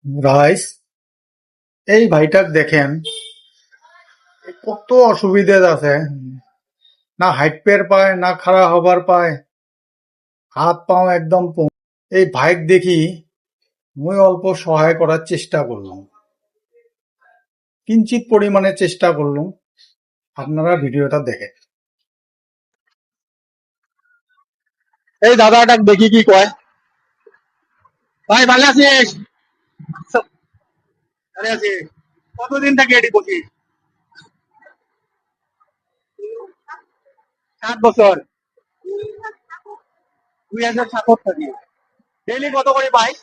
Rice, এই ভাইটাক দেখেন, কত অসুবিধা আছে। না হাইট পের পায়, না খাড়া হবার পায়, হাত পাও একদম এই ভাইক দেখি মুই অল্প সহায় করার চেষ্টা করলাম, কিঞ্চিত পরিমাণে চেষ্টা করলাম। আপনারা ভিডিওটা দেখেন। এই দাদাটাক দেখি কি কয়। ভাই ভালো আছিস? ভালো আছি। কতদিন থেকে এটি বসিস? 7 বছর। 2007 থাকি। ডেইলি কত করে পাইস?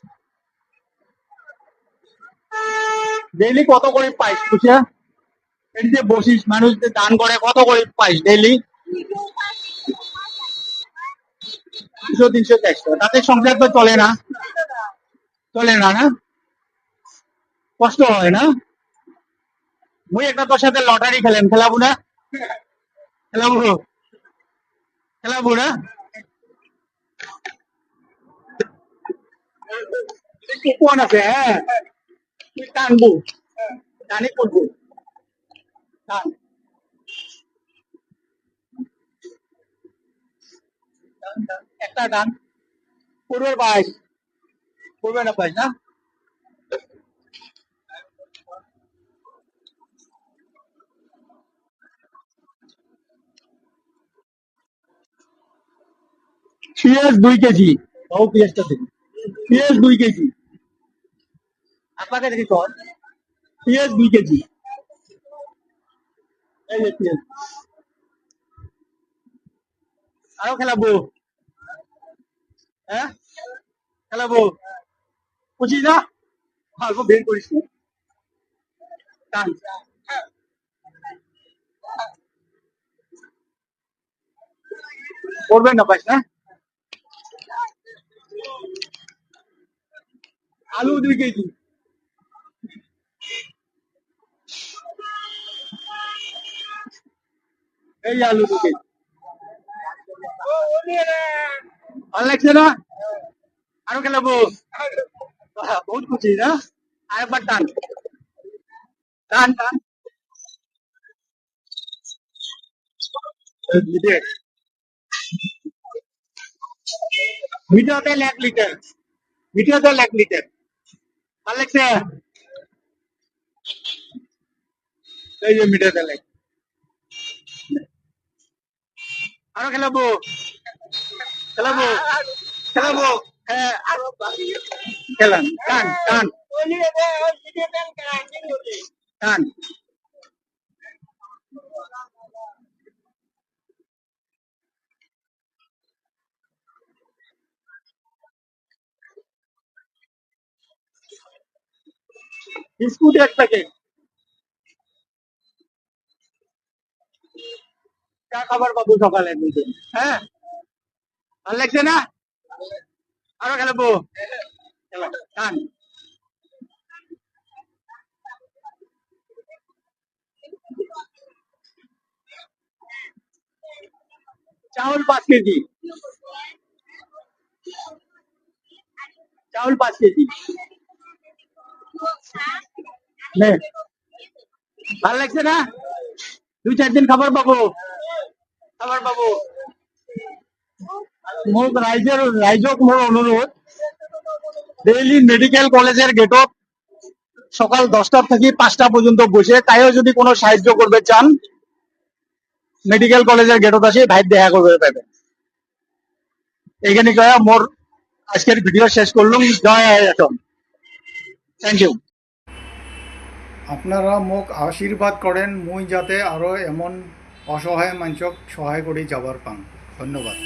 ডেইলি কত করে পাইস বুঝিয়া? এটি যে বসিস, মানুষ যে দান করে, কত করে পাইস ডেইলি? 200, 300, 400। তাতে সংসার তো চলে না। চলে না, না? কষ্ট হয় না? মুই একটা তোর সাথে লটারি খেলেন, খেলাবো না? খেলাবো, খেলাবো না? কুপন আছে, হ্যাঁ। তুই টানবো, টানি করবো। টান, টান, টান। একটা টান। পূর্বের পাইস, পূর্বে না পাইস না? পেঁয়াজ 2 কেজি। বাবু পেঁয়াজটা দেখি। পেঁয়াজ 2 কেজি। আপনাকে দেখি কর। পেঁয়াজ 2 কেজি। এই যে পেঁয়াজ। আরো খেলাবো, হ্যাঁ? খেলাবো। বুঝিস না? অল্প বের করিস না। টান। করবেন না পাইস না? আলু 2 কেজি। এই আলু 2 কেজি। ভালো লাগছে না? আরো খেলাবো। বহুত খুশি না? আরেকবার টান, টান, টান। মিঠা তেল 1 লিটার। মিঠা তেল 1 লিটার। ভালো লাগছে? এই যে মিঠা তেল আরো খেলাবো, খেলাবো, খেলাবো। হ্যাঁ, আরো খেলাম। টান, টান, টান। Biscuit 1 packet. চা খাবার পাবো সকালে দুজন। হ্যাঁ, ভালো লাগছে না? আরো খেলাবো। খেলাম। টান। চাউল 5 কেজি। চাউল 5 কেজি। নে, ভালো লাগছে না? 2-4 দিন খাবার পাবো, খাবার পাবো। মোক রাইজক মোর অনুরোধ, ডেইলি মেডিকেল কলেজের গেটত সকাল 10টা থেকে 5টা পর্যন্ত বসে, তাইও যদি কোনো সাহায্য করবে চান, মেডিকেল কলেজের গেটত আসে ভাই দেখা করবে পাবেন। এইখানে কয়া মোর আজকের ভিডিও শেষ করলাম। জয় আয়তন। Thank you. আপনারা মোক আশীর্বাদ করেন মুই যাতে আরো এমন অসহায় মানুষক সহায় করে যাবার পান। ধন্যবাদ।